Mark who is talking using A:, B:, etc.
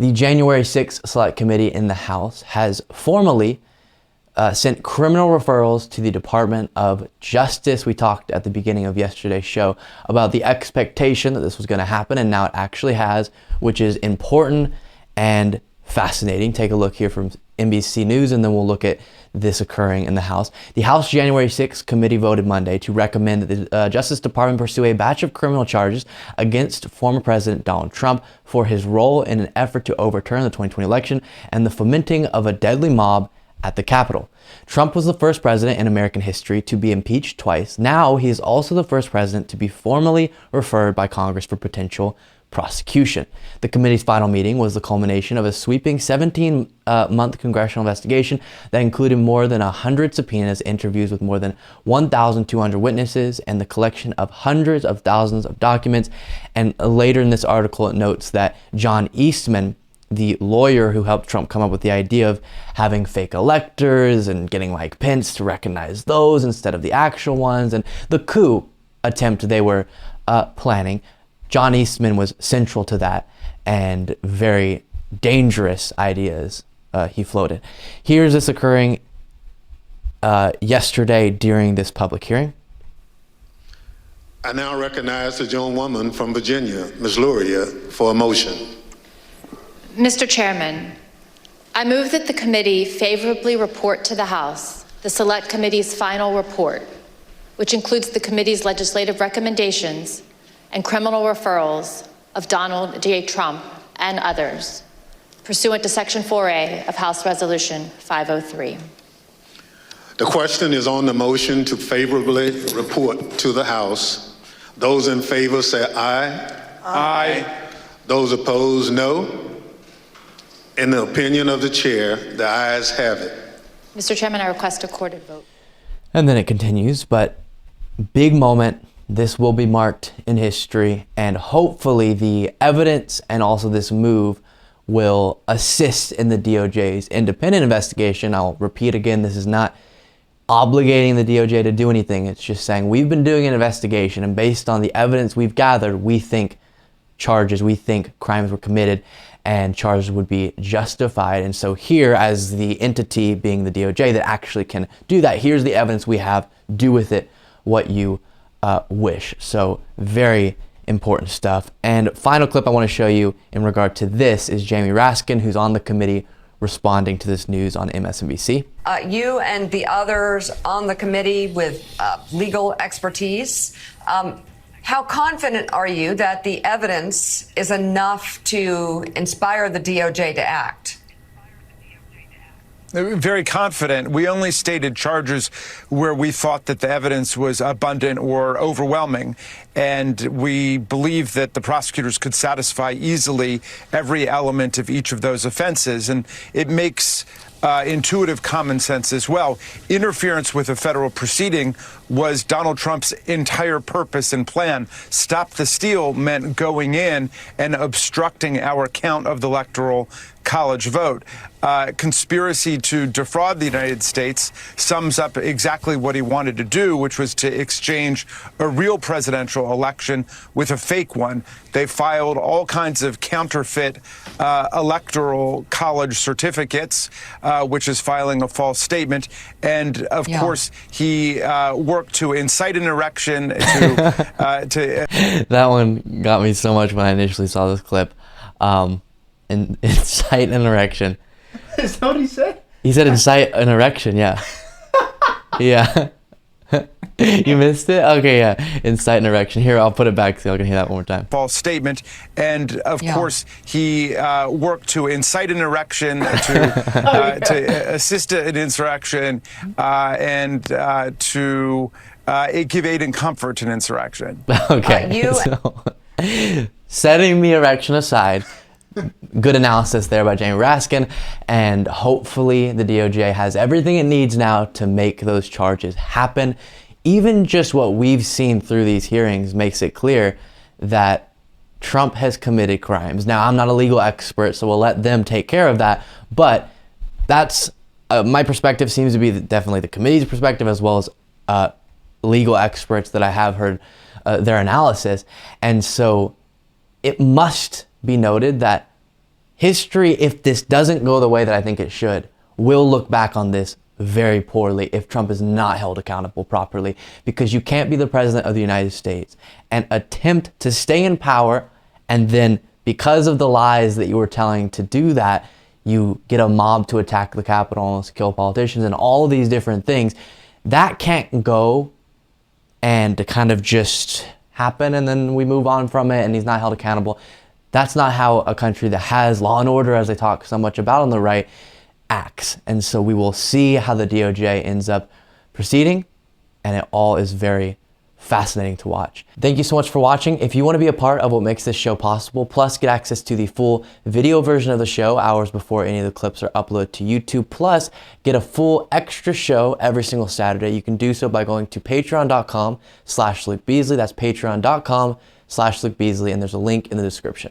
A: The January 6th Select Committee in the House has formally sent criminal referrals to the Department of Justice. We talked at the beginning of yesterday's show about the expectation that this was going to happen, and now it actually has, which is important and fascinating. Take a look here from NBC News, and then we'll look at this occurring in the House. The House January 6th committee voted Monday to recommend that the Justice Department pursue a batch of criminal charges against former President Donald Trump for his role in an effort to overturn the 2020 election and the fomenting of a deadly mob at the Capitol. Trump was the first president in American history to be impeached twice. Now he is also the first president to be formally referred by Congress for potential prosecution. The committee's final meeting was the culmination of a sweeping 17-month congressional investigation that included more than 100 subpoenas, interviews with more than 1,200 witnesses, and the collection of hundreds of thousands of documents. And later in this article, it notes that John Eastman, the lawyer who helped Trump come up with the idea of having fake electors and getting Mike Pence to recognize those instead of the actual ones, and the coup attempt they were planning, John Eastman was central to that, and very dangerous ideas he floated. Here's this occurring yesterday during this public hearing.
B: I now recognize the gentlewoman from Virginia, Ms. Luria, for a motion.
C: Mr. Chairman, I move that the committee favorably report to the House the Select Committee's final report, which includes the committee's legislative recommendations and criminal referrals of Donald J. Trump and others, pursuant to Section 4A of House Resolution 503.
B: The question is on the motion to favorably report to the House. Those in favor say aye. Aye. Those opposed, no. In the opinion of the chair, the ayes have it.
C: Mr. Chairman, I request a recorded vote.
A: And then it continues, but big moment. This will be marked in history, and hopefully the evidence and also this move will assist in the DOJ's independent investigation. I'll repeat again, this is not obligating the DOJ to do anything. It's just saying we've been doing an investigation, and based on the evidence we've gathered, we think crimes were committed and charges would be justified. And so here, as the entity being the DOJ that actually can do that, here's the evidence we have. Do with it what you wish. So very important stuff. And final clip I want to show you in regard to this is Jamie Raskin, who's on the committee, responding to this news on MSNBC.
D: You and the others on the committee with legal expertise, how confident are you that the evidence is enough to inspire the DOJ to act?
E: Very confident. We only stated charges where we thought that the evidence was abundant or overwhelming, and we believe that the prosecutors could satisfy easily every element of each of those offenses. And it makes intuitive common sense as well. Interference with a federal proceeding was Donald Trump's entire purpose and plan. Stop the steal meant going in and obstructing our count of the Electoral College vote. Conspiracy to defraud the United States sums up exactly what he wanted to do, which was to exchange a real presidential election with a fake one. They filed all kinds of counterfeit Electoral College certificates, which is filing a false statement. And of course, he worked to incite an erection.
A: That one got me so much when I initially saw this clip. Incite an erection.
F: Is that what he said?
A: He said incite an erection, yeah. Yeah. You missed it? Okay, yeah. Incite an erection. Here, I'll put it back so y'all can hear that one more time.
E: False statement. And of course, he worked to incite an erection, to assist an insurrection, and to give aid and comfort to an insurrection.
A: Okay. So, setting the erection aside, good analysis there by Jamie Raskin, and hopefully the DOJ has everything it needs now to make those charges happen. Even just what we've seen through these hearings makes it clear that Trump has committed crimes. Now, I'm not a legal expert, so we'll let them take care of that, but that's my perspective seems to be definitely the committee's perspective, as well as legal experts that I have heard their analysis. And so it must be noted that history, if this doesn't go the way that I think it should, will look back on this very poorly if Trump is not held accountable properly, because you can't be the president of the United States and attempt to stay in power, and then because of the lies that you were telling to do that, you get a mob to attack the Capitol and kill politicians and all of these different things. That can't go and to kind of just happen and then we move on from it and he's not held accountable. That's not how a country that has law and order, as they talk so much about on the right, acts. And so we will see how the DOJ ends up proceeding, and it all is very fascinating to watch. Thank you so much for watching. If you want to be a part of what makes this show possible, plus get access to the full video version of the show hours before any of the clips are uploaded to YouTube, plus get a full extra show every single Saturday, you can do so by going to patreon.com/Luke Beasley. That's patreon.com/Luke Beasley, and there's a link in the description.